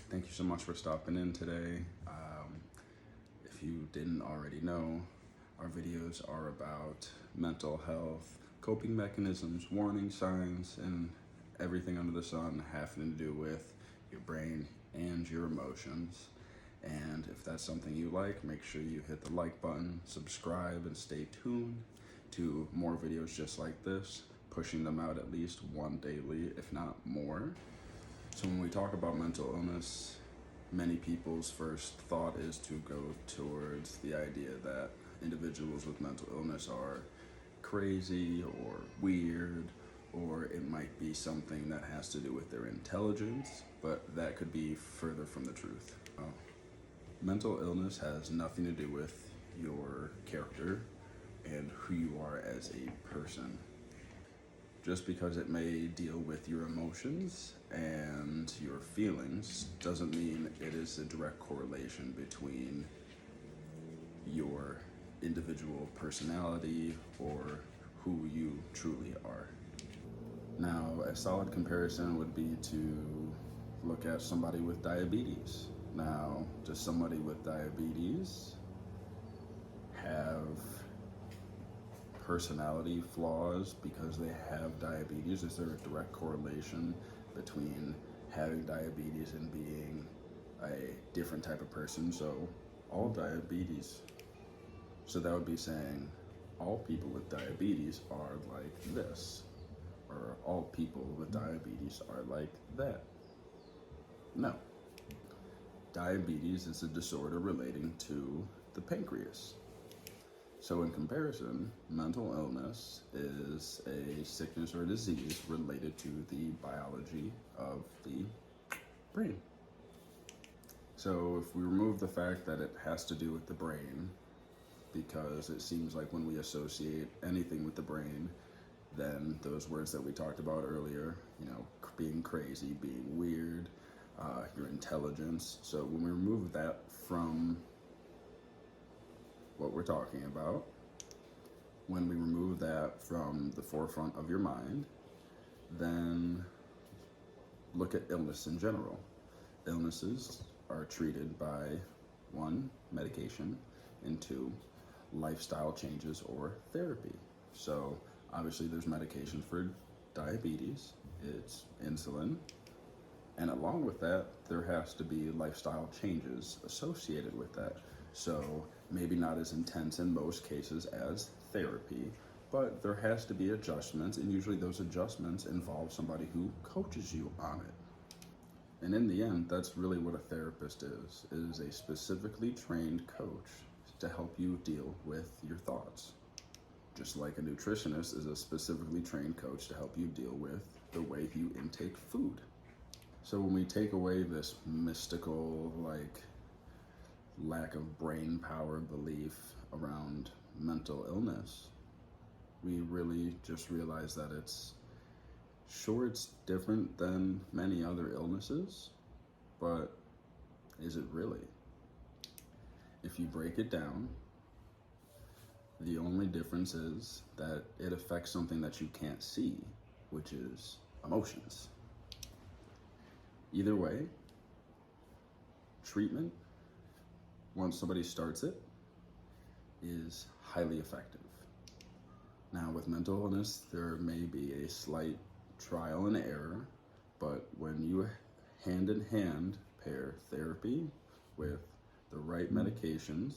Thank you so much for stopping in today. If you didn't already know, our videos are about mental health, coping mechanisms, warning signs, and everything under the sun having to do with your brain and your emotions. And if that's something you like, make sure you hit the like button, subscribe, and stay tuned to more videos just like this, pushing them out at least one daily, if not more. So when we talk about mental illness, many people's first thought is to go towards the idea that individuals with mental illness are crazy or weird, or it might be something that has to do with their intelligence, but that could be further from the truth. Mental illness has nothing to do with your character and who you are as a person. Just because it may deal with your emotions and your feelings doesn't mean it is a direct correlation between your individual personality or who you truly are. Now, a solid comparison would be to look at somebody with diabetes. Now, does somebody with diabetes have personality flaws because they have diabetes? Is there a direct correlation between having diabetes and being a different type of person? So all diabetes, so that would be saying all people with diabetes are like this, or all people with diabetes are like that. No. Diabetes is a disorder relating to the pancreas. So in comparison, mental illness is a sickness or disease related to the biology of the brain. So if we remove the fact that it has to do with the brain, because it seems like when we associate anything with the brain, then those words that we talked about earlier, being crazy, being weird, your intelligence. So when we remove that from what we're talking about, when we remove that from the forefront of your mind, then look at illness in general. Illnesses are treated by 1, medication, and 2, lifestyle changes or therapy. So obviously there's medication for diabetes, it's insulin, and along with that, there has to be lifestyle changes associated with that. So maybe not as intense in most cases as therapy, but there has to be adjustments, and usually those adjustments involve somebody who coaches you on it. And in the end, that's really what a therapist is a specifically trained coach to help you deal with your thoughts. Just like a nutritionist is a specifically trained coach to help you deal with the way you intake food. So when we take away this mystical, lack of brain power belief around mental illness, we really just realize that it's different than many other illnesses, but is it really? If you break it down, the only difference is that it affects something that you can't see, which is emotions. Either way, treatment, once somebody starts it, is highly effective. Now with mental illness, there may be a slight trial and error, but when you hand in hand pair therapy with the right medications,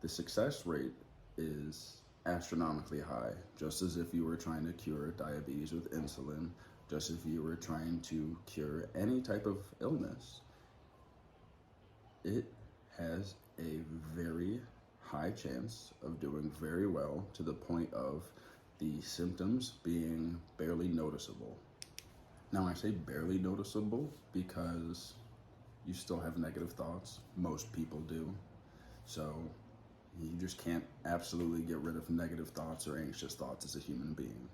the success rate is astronomically high, just as if you were trying to cure diabetes with insulin, just if you were trying to cure any type of illness. It has a very high chance of doing very well, to the point of the symptoms being barely noticeable. Now I say barely noticeable because you still have negative thoughts. Most people do. So you just can't absolutely get rid of negative thoughts or anxious thoughts as a human being.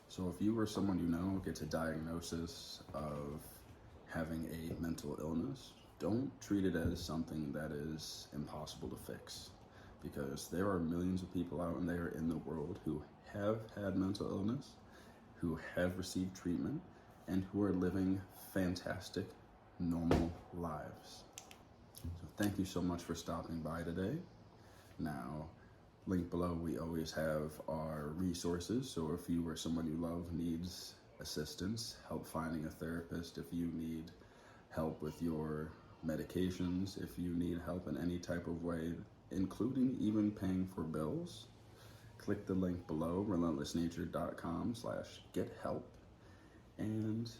So if you or someone you know gets a diagnosis of having a mental illness, don't treat it as something that is impossible to fix, because there are millions of people out there in the world who have had mental illness, who have received treatment, and who are living fantastic, normal lives. So thank you so much for stopping by today. Now, link below, we always have our resources. So if you or someone you love needs assistance, help finding a therapist, if you need help with your medications, if you need help in any type of way, including even paying for bills, click the link below, relentlessnature.com/gethelp. And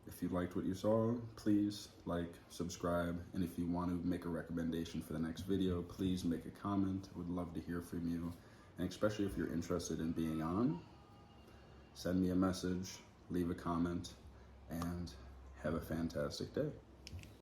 if you liked what you saw, please like, subscribe, and if you want to make a recommendation for the next video, please make a comment. I would love to hear from you, and especially if you're interested in being on, send me a message, leave a comment, and have a fantastic day.